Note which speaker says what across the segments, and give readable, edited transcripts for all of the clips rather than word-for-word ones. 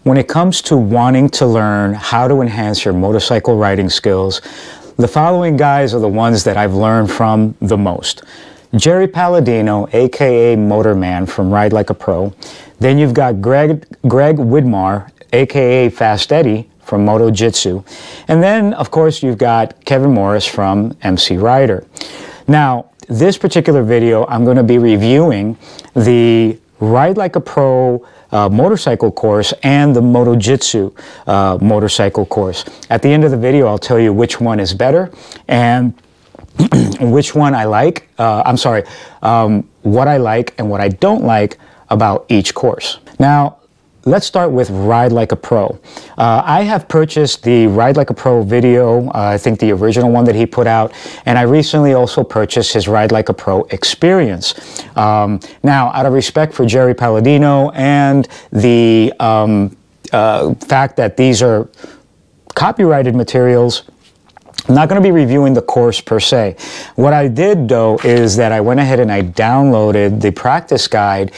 Speaker 1: when it comes to wanting to learn how to enhance your motorcycle riding skills, the following guys are the ones that I've learned from the most. Jerry Palladino, aka Motorman from Ride Like a Pro. Then you've got Greg Widmar, aka Fast Eddie from Motojitsu. And then, of course, you've got Kevin Morris from MC Rider. Now, this particular video, I'm going to be reviewing the Ride Like a Pro motorcycle course and the Motojitsu motorcycle course. At the end of the video, I'll tell you which one is better and which one I like. What I like and what I don't like about each course. Now, let's start with Ride Like a Pro. I have purchased the Ride Like a Pro video, I think the original one that he put out, and I recently also purchased his Ride Like a Pro experience. Now, out of respect for Jerry Palladino and the fact that these are copyrighted materials, I'm not going to be reviewing the course per se. What I did, though, is that I went ahead and I downloaded the practice guide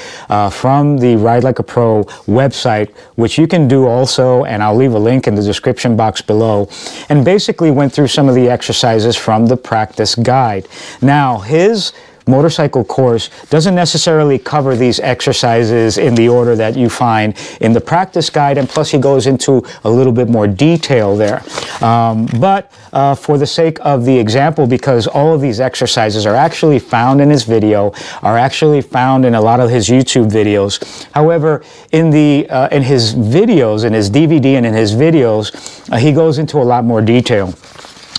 Speaker 1: from the Ride Like a Pro website, which you can do also, and I'll leave a link in the description box below, and basically went through some of the exercises from the practice guide. Now, his motorcycle course doesn't necessarily cover these exercises in the order that you find in the practice guide, and plus he goes into a little bit more detail there. But for the sake of the example, because all of these exercises are actually found in his video, are actually found in a lot of his YouTube videos. However, in his videos, in his DVD and in his videos, he goes into a lot more detail.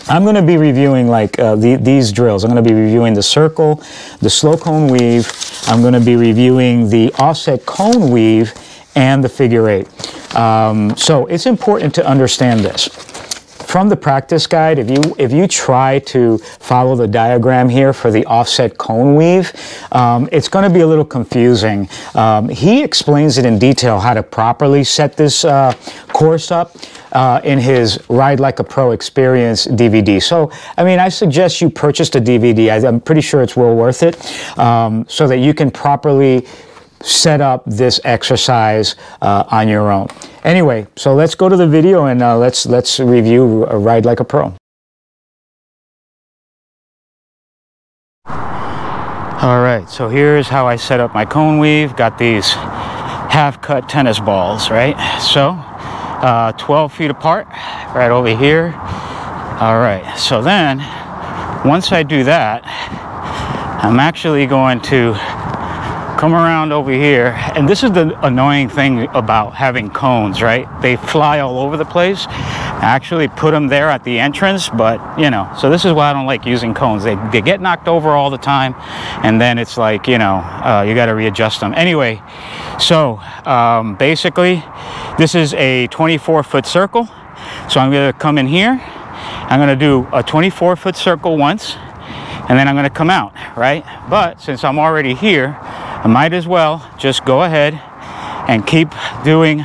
Speaker 1: I'm going to be reviewing like these drills. I'm going to be reviewing the circle, the slow cone weave. I'm going to be reviewing the offset cone weave and the figure eight. So it's important to understand this. From the practice guide, if you try to follow the diagram here for the offset cone weave, it's going to be a little confusing. He explains it in detail how to properly set this course up in his Ride Like a Pro Experience DVD. So, I mean, I suggest you purchase the DVD. I'm pretty sure it's well worth it, so that you can properly set up this exercise on your own. Anyway, so let's go to the video and let's review Ride Like a Pro. All right, so here's how I set up my cone weave. Got these half-cut tennis balls, right? So 12 feet apart, right over here. All right, so then once I do that, I'm actually going to come around over here, and this is the annoying thing about having cones, right? They fly all over the place. I actually put them there at the entrance, but you know, so this is why I don't like using cones. They get knocked over all the time, and then it's like, you know, you got to readjust them. Anyway, so basically, this is a 24-foot circle. So I'm going to come in here. I'm going to do a 24-foot circle once, and then I'm going to come out, right? But since I'm already here, I might as well just go ahead and keep doing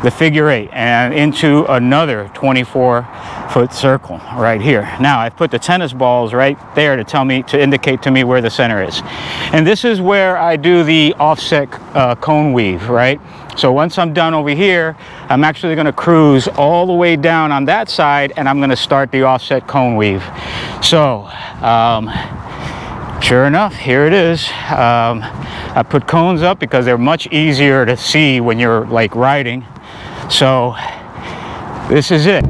Speaker 1: the figure eight and into another 24-foot circle right here. Now I've put the tennis balls right there to indicate to me where the center is. And this is where I do the offset cone weave, right? So once I'm done over here, I'm actually going to cruise all the way down on that side, and I'm going to start the offset cone weave. So sure enough, here it is. I put cones up because they're much easier to see when you're like riding. So this is it.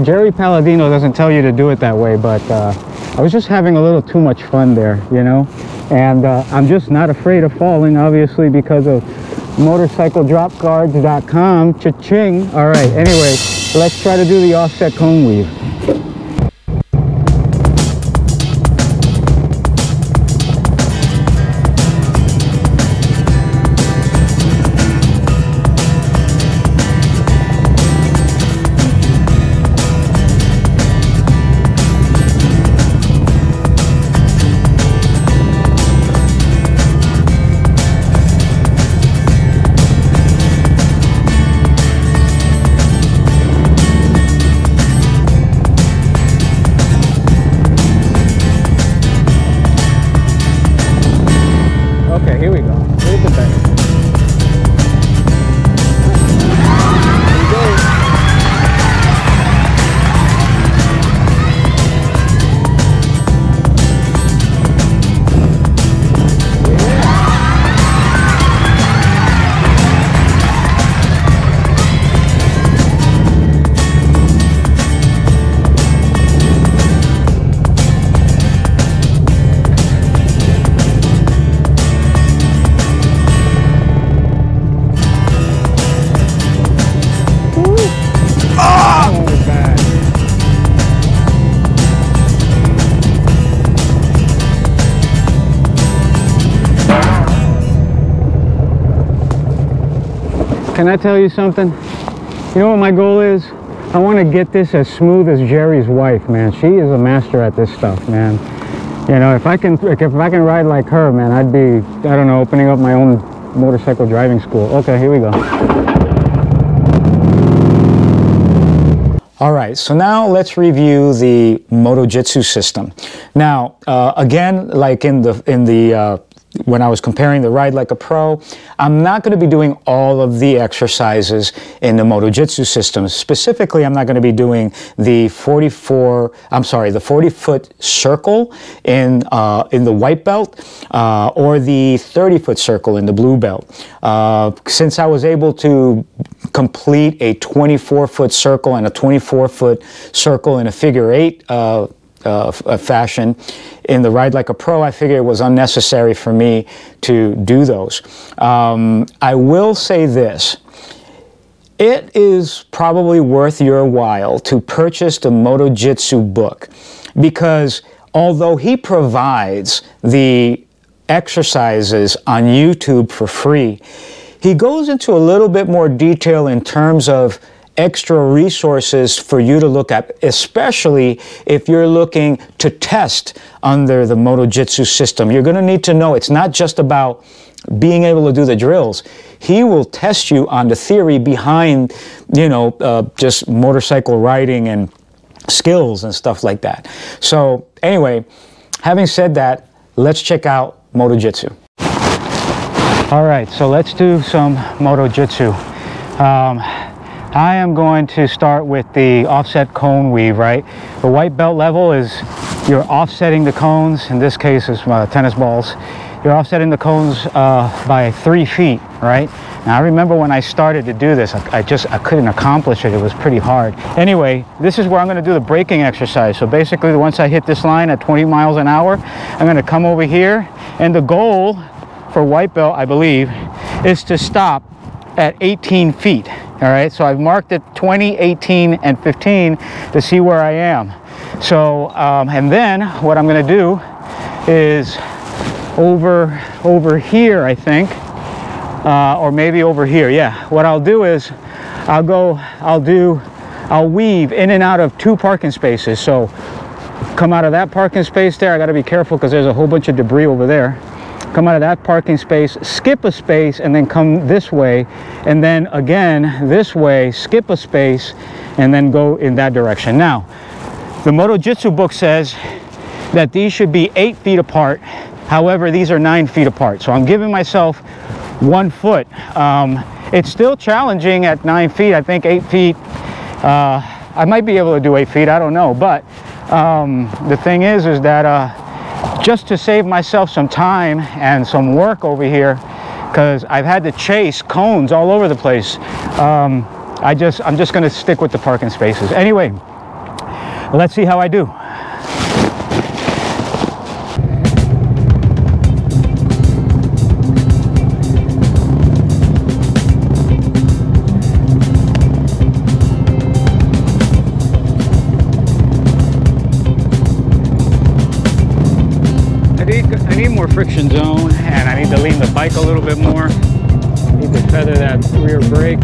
Speaker 1: Jerry Palladino doesn't tell you to do it that way, but I was just having a little too much fun there, you know? And I'm just not afraid of falling, obviously, because of motorcycledropguards.com. Cha-ching! All right, anyway, let's try to do the offset cone weave. Here we go. Here's the best. Can I tell you something? You know what my goal is? I want to get this as smooth as Jerry's wife, man. She is a master at this stuff, man. You know, if I can ride like her, man, I'd be, I don't know, opening up my own motorcycle driving school. Okay, here we go. All right, so now let's review the Motojitsu system. Now, again, like when I was comparing the Ride Like a Pro, I'm not going to be doing all of the exercises in the Motojitsu system. Specifically, I'm not going to be doing the 40-foot circle in the white belt or the 30-foot circle in the blue belt. Since I was able to complete a 24-foot circle and a 24-foot circle in a figure 8 fashion in the Ride Like a Pro, I figured it was unnecessary for me to do those. I will say this. It is probably worth your while to purchase the Motojitsu book, because although he provides the exercises on YouTube for free, he goes into a little bit more detail in terms of extra resources for you to look at, especially if you're looking to test under the Motojitsu system. You're going to need to know it's not just about being able to do the drills. He will test you on the theory behind, you know, just motorcycle riding and skills and stuff like that. So anyway, having said that, let's check out Motojitsu. All right, so let's do some Motojitsu. I am going to start with the offset cone weave, right? The white belt level is you're offsetting the cones. In this case, it's tennis balls. You're offsetting the cones by 3 feet, right? Now, I remember when I started to do this, I couldn't accomplish it. It was pretty hard. Anyway, this is where I'm going to do the braking exercise. So basically, once I hit this line at 20 miles an hour, I'm going to come over here. And the goal for white belt, I believe, is to stop at 18 feet. All right, so I've marked it 20, 18, and 15 to see where I am. So, and then what I'm going to do is over here, I think, or maybe over here. Yeah, what I'll do is I'll weave in and out of 2 parking spaces. So come out of that parking space there. I got to be careful because there's a whole bunch of debris over there. Come out of that parking space, skip a space, and then come this way, and then again this way, skip a space, and then go in that direction. Now, the Motojitsu book says that these should be 8 feet apart. However, these are 9 feet apart. So I'm giving myself 1 foot. It's still challenging at 9 feet. I think 8 feet, I might be able to do 8 feet, I don't know. But the thing is that just to save myself some time and some work over here, because I've had to chase cones all over the place, I'm just going to stick with the parking spaces. Anyway, Let's see how I do. I need more friction zone, and I need to lean the bike a little bit more. Need to feather that rear brake.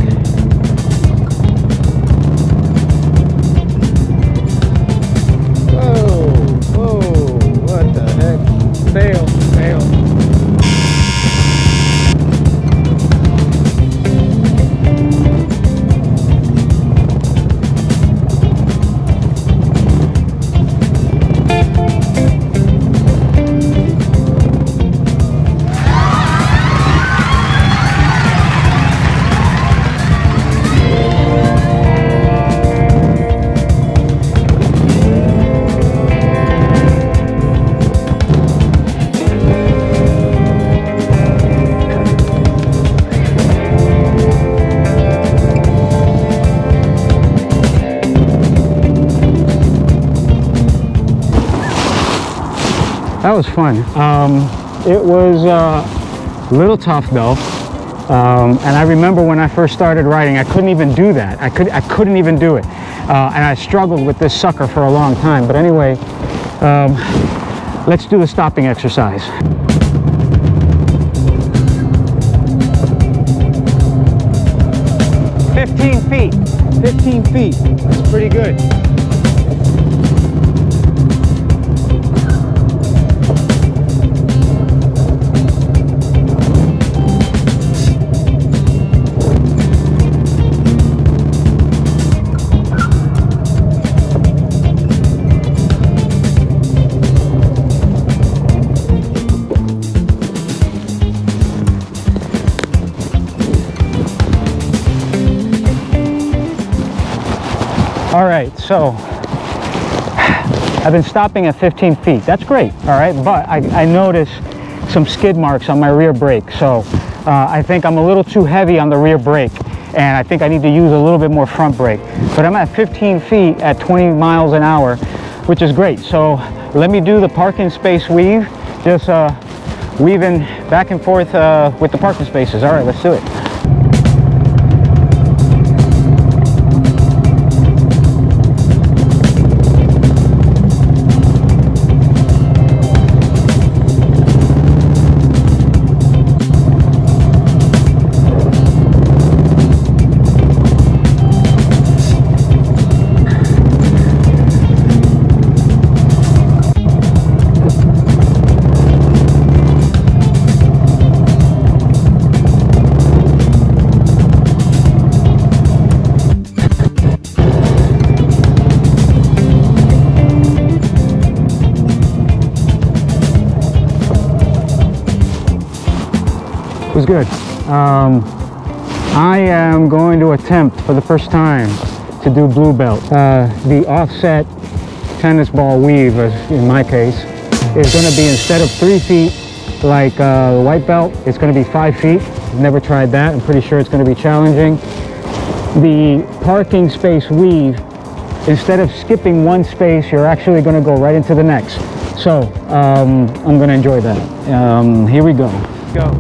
Speaker 1: Whoa, whoa, what the heck? Fail, fail. That was fun. It was a little tough though, and I remember when I first started riding, I couldn't even do that. I couldn't even do it, and I struggled with this sucker for a long time. But anyway, let's do the stopping exercise. $15 feet. That's pretty good. All right, so I've been stopping at 15 feet. That's great, all right, but I noticed some skid marks on my rear brake. So I think I'm a little too heavy on the rear brake, and I think I need to use a little bit more front brake. But I'm at 15 feet at 20 miles an hour, which is great. So let me do the parking space weave, just weaving back and forth with the parking spaces. All right, let's do it. Was good. I am going to attempt for the first time to do blue belt. The offset tennis ball weave, in my case, is going to be, instead of 3 feet like the white belt, it's going to be 5 feet. I've never tried that. I'm pretty sure it's going to be challenging. The parking space weave, instead of skipping one space, you're actually going to go right into the next. So I'm going to enjoy that. Here we go. Go.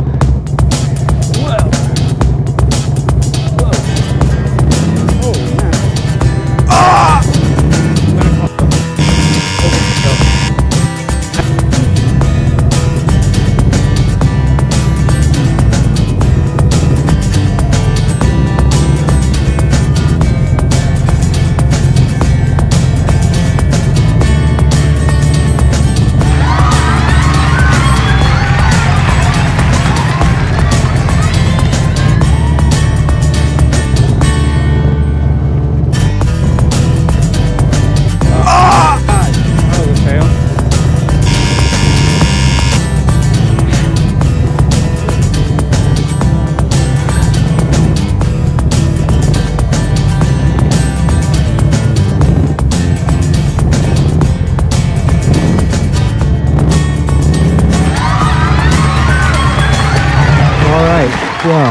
Speaker 1: Wow,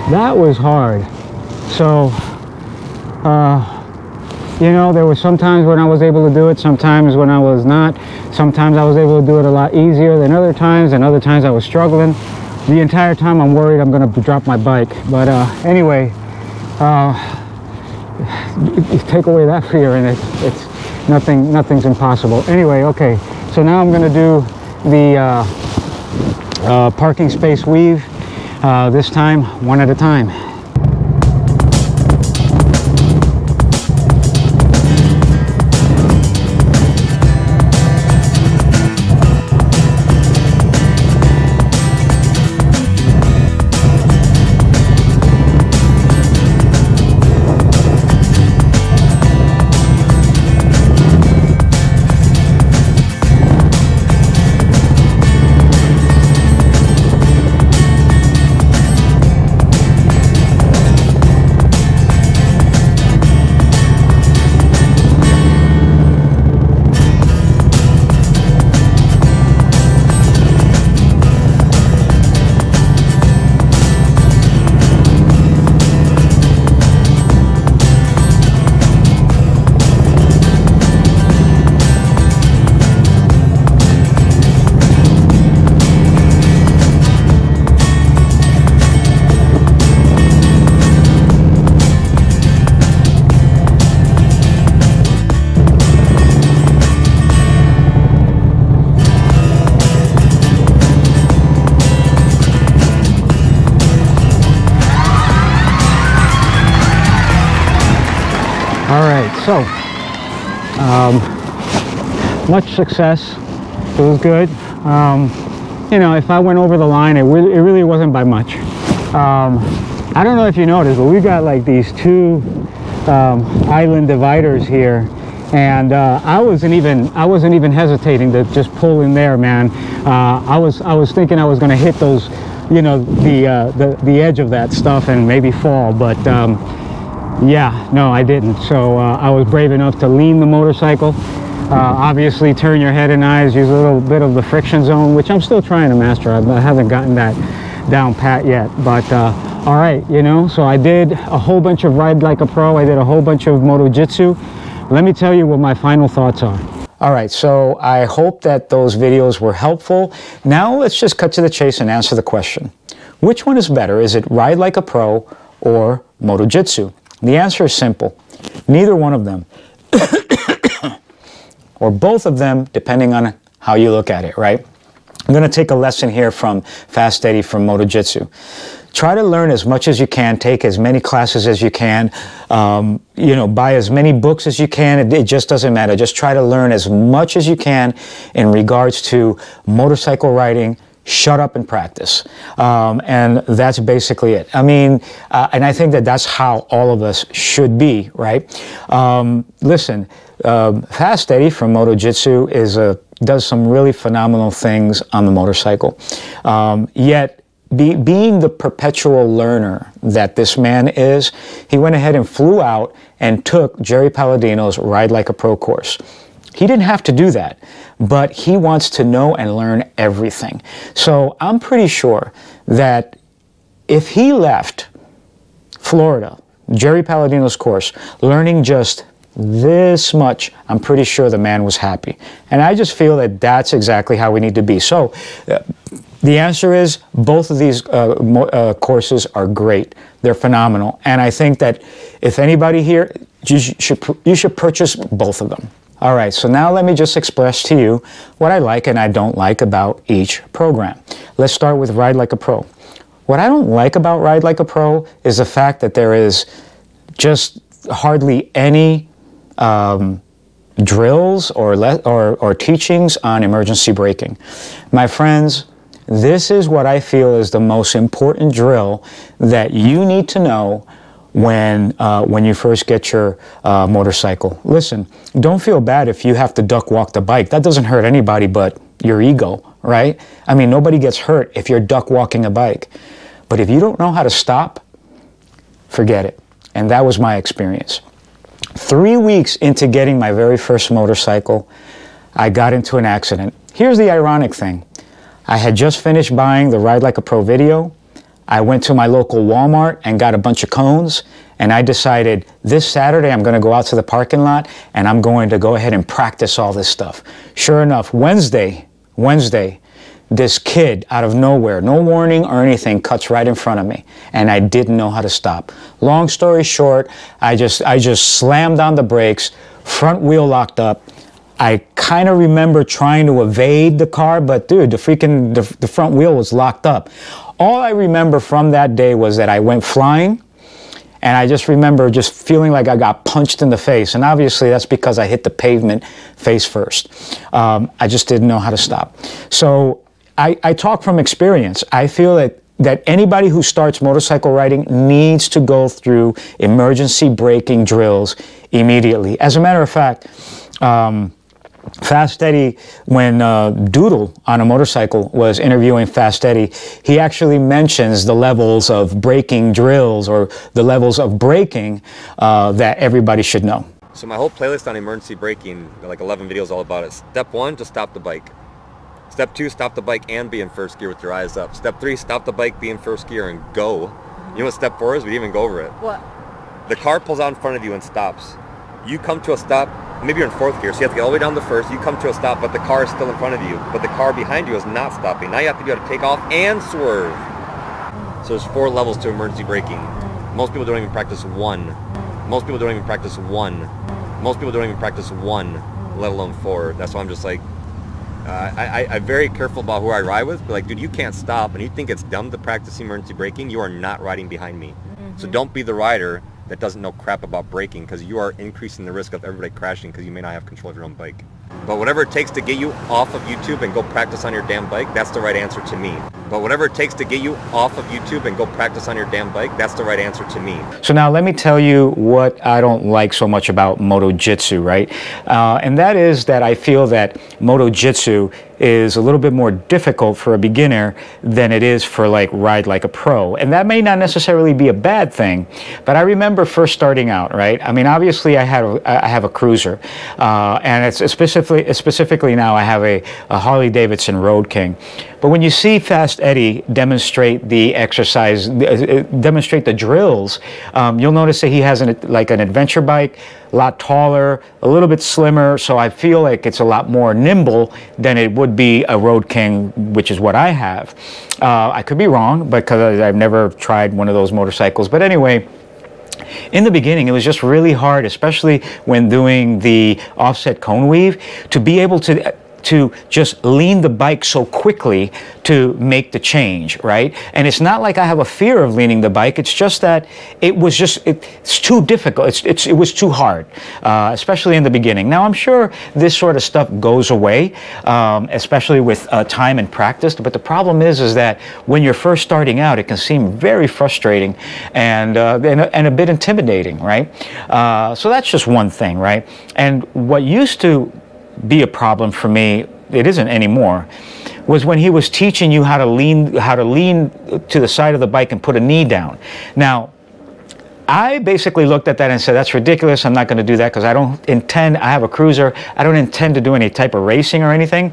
Speaker 1: that was hard. So You know, there were some times when I was able to do it, sometimes when I was not. Sometimes I was able to do it a lot easier than other times, and other times I was struggling. The entire time I'm worried I'm going to drop my bike. But anyway, you take away that fear and it's nothing's impossible. Anyway, okay, so now I'm going to do the parking space weave, this time one at a time. So, much success. It was good. You know, if I went over the line, it really wasn't by much. I don't know if you noticed, but we've got like these two island dividers here, and I wasn't even hesitating to just pull in there, man. I was thinking I was going to hit those, you know, the edge of that stuff and maybe fall, but yeah, no, I didn't. So I was brave enough to lean the motorcycle. Obviously, turn your head and eyes, use a little bit of the friction zone, which I'm still trying to master. I haven't gotten that down pat yet, but all right, you know, so I did a whole bunch of Ride Like a Pro. I did a whole bunch of Motojitsu. Let me tell you what my final thoughts are. All right, so I hope that those videos were helpful. Now let's just cut to the chase and answer the question. Which one is better? Is it Ride Like a Pro or Motojitsu? The answer is simple. Neither one of them. Or both of them, depending on how you look at it, right? I'm going to take a lesson here from Fast Eddie from Motojitsu. Try to learn as much as you can, take as many classes as you can, you know, buy as many books as you can. It just doesn't matter. Just try to learn as much as you can in regards to motorcycle riding. Shut up and practice. And that's basically it. I mean, and I think that that's how all of us should be, right? Listen, Fast Eddie from Motojitsu does some really phenomenal things on the motorcycle. Yet, being the perpetual learner that this man is, he went ahead and flew out and took Jerry Palladino's Ride Like a Pro course. He didn't have to do that, but he wants to know and learn everything. So I'm pretty sure that if he left Florida, Jerry Palladino's course, learning just this much, I'm pretty sure the man was happy. And I just feel that that's exactly how we need to be. So the answer is both of these courses are great. They're phenomenal. And I think that if anybody here, you should purchase both of them. All right, so now let me just express to you what I like and I don't like about each program. Let's start with Ride Like a Pro. What I don't like about Ride Like a Pro is the fact that there is just hardly any drills or teachings on emergency braking. My friends, this is what I feel is the most important drill that you need to know when you first get your motorcycle. Listen, don't feel bad if you have to duck walk the bike. That doesn't hurt anybody but your ego, right? I mean, nobody gets hurt if you're duck walking a bike. But if you don't know how to stop, forget it. And that was my experience. 3 weeks into getting my very first motorcycle, I got into an accident. Here's the ironic thing. I had just finished buying the Ride Like a Pro video. I went to my local Walmart and got a bunch of cones, and I decided this Saturday I'm going to go out to the parking lot and I'm going to go ahead and practice all this stuff. Sure enough, Wednesday, this kid out of nowhere, no warning or anything, cuts right in front of me, and I didn't know how to stop. Long story short, I just slammed on the brakes, front wheel locked up. I kind of remember trying to evade the car, but dude, the front wheel was locked up. All I remember from that day was that I went flying, and I just remember just feeling like I got punched in the face. And obviously that's because I hit the pavement face first. I just didn't know how to stop. So I talk from experience. I feel that anybody who starts motorcycle riding needs to go through emergency braking drills immediately. As a matter of fact, Fast Eddie, when Doodle on a motorcycle was interviewing Fast Eddie, he actually mentions the levels of braking drills or the levels of braking that everybody should know.
Speaker 2: So my whole playlist on emergency braking, like 11 videos all about it. Step 1, just stop the bike. Step 2, stop the bike and be in first gear with your eyes up. Step 3, stop the bike, be in first gear and go. You know what step 4 is? We didn't even go over it.
Speaker 3: What?
Speaker 2: The car pulls out in front of you and stops. You come to a stop, maybe you're in 4th gear, so you have to get all the way down to first. You come to a stop, but the car is still in front of you. But the car behind you is not stopping. Now you have to be able to take off and swerve. So there's 4 levels to emergency braking. Most people don't even practice 1. Most people don't even practice 1. Most people don't even practice 1, let alone 4. That's why I'm just like, I'm very careful about who I ride with. But like, dude, you can't stop, and you think it's dumb to practice emergency braking, you are not riding behind me. So don't be the rider that doesn't know crap about braking, because you are increasing the risk of everybody crashing because you may not have control of your own bike. But whatever it takes to get you off of YouTube and go practice on your damn bike, that's the right answer to me. But whatever it takes to get you off of YouTube and go practice on your damn bike, that's the right answer to me.
Speaker 1: So now let me tell you what I don't like so much about Motojitsu, right? And that is that I feel that Motojitsu is a little bit more difficult for a beginner than it is for like ride like a pro. And that may not necessarily be a bad thing, but I remember first starting out, right? I mean, obviously I have a cruiser, and it's specifically now I have a Harley Davidson Road King. But when you see Fast Eddie demonstrate the exercise, demonstrate the drills, you'll notice that he has like an adventure bike, a lot taller, a little bit slimmer, so I feel like it's a lot more nimble than it would be a Road King, which is what I have. I could be wrong because I've never tried one of those motorcycles, but anyway, in the beginning, it was just really hard, especially when doing the offset cone weave, to be able to just lean the bike so quickly to make the change, right? And it's not like I have a fear of leaning the bike, it's just that it's too difficult, it was too hard, especially in the beginning. Now I'm sure this sort of stuff goes away, especially with time and practice, but the problem is that when you're first starting out, it can seem very frustrating and a bit intimidating, right? So that's just one thing, right? And what used to be a problem for me, it isn't anymore, was when he was teaching you how to lean to the side of the bike and put a knee down. Now, I basically looked at that and said, that's ridiculous, I'm not going to do that because I have a cruiser, I don't intend to do any type of racing or anything.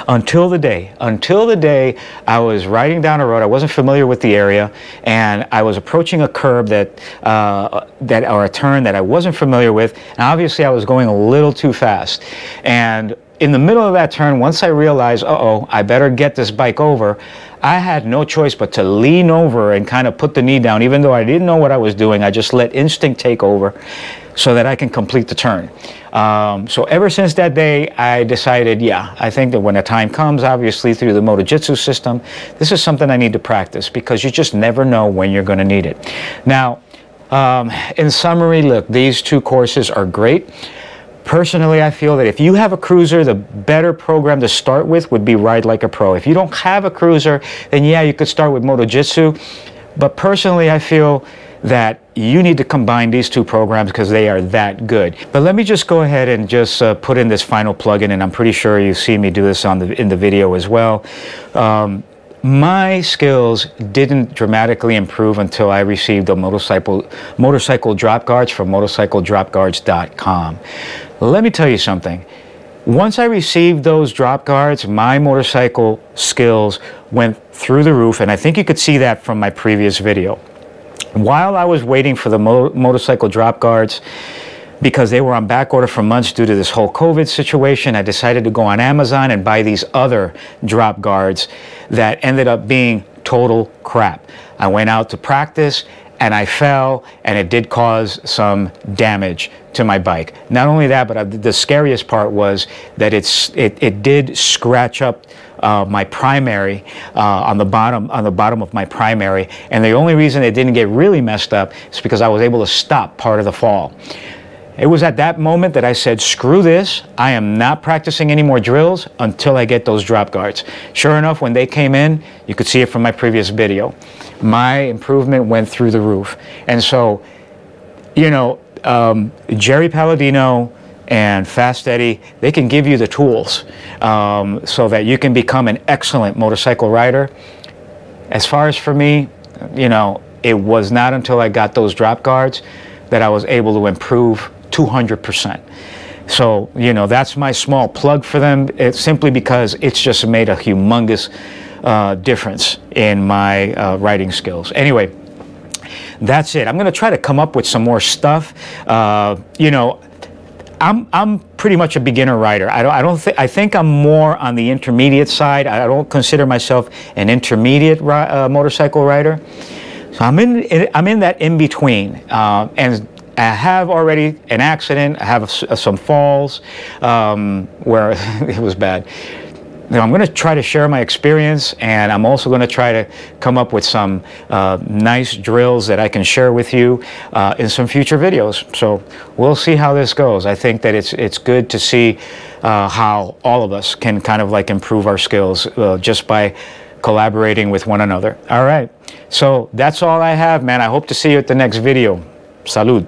Speaker 1: Until the day I was riding down a road, I wasn't familiar with the area, and I was approaching a curb or a turn that I wasn't familiar with, and obviously I was going a little too fast. And in the middle of that turn, once I realized, uh-oh, I better get this bike over, I had no choice but to lean over and kind of put the knee down. Even though I didn't know what I was doing, I just let instinct take over so that I can complete the turn. So ever since that day, I decided, yeah, I think that when the time comes, obviously through the Motojitsu system, this is something I need to practice because you just never know when you're going to need it. Now, in summary, look, these 2 courses are great. Personally, I feel that if you have a cruiser, the better program to start with would be Ride Like a Pro. If you don't have a cruiser, then yeah, you could start with Motojitsu. But personally, I feel that you need to combine these 2 programs because they are that good. But let me just go ahead and just put in this final plugin, and I'm pretty sure you've seen me do this in the video as well. My skills didn't dramatically improve until I received the motorcycle drop guards from motorcycledropguards.com. Let me tell you something. Once I received those drop guards, my motorcycle skills went through the roof, and I think you could see that from my previous video. While I was waiting for the motorcycle drop guards, because they were on back order for months due to this whole COVID situation, I decided to go on Amazon and buy these other drop guards that ended up being total crap. I went out to practice and I fell, and it did cause some damage to my bike. Not only that, but the scariest part was that it did scratch up my primary on the bottom of my primary, and the only reason it didn't get really messed up is because I was able to stop part of the fall. It was at that moment that I said, screw this, I am not practicing any more drills until I get those drop guards. Sure enough, when they came in, you could see it from my previous video. My improvement went through the roof. And so, you know, Jerry Palladino and Fast Eddie, they can give you the tools so that you can become an excellent motorcycle rider. As far as for me, you know, it was not until I got those drop guards that I was able to improve 200%. So, you know, that's my small plug for them. It's simply because it's just made a humongous difference in my riding skills. Anyway, that's it. I'm going to try to come up with some more stuff. You know, I'm pretty much a beginner rider. I think I'm more on the intermediate side. I don't consider myself an intermediate motorcycle rider. So I'm in that in between, and I have already an accident. I have some falls where it was bad. Now, I'm going to try to share my experience, and I'm also going to try to come up with some nice drills that I can share with you in some future videos. So we'll see how this goes. I think that it's good to see how all of us can kind of like improve our skills just by collaborating with one another. All right. So that's all I have, man. I hope to see you at the next video. Salud.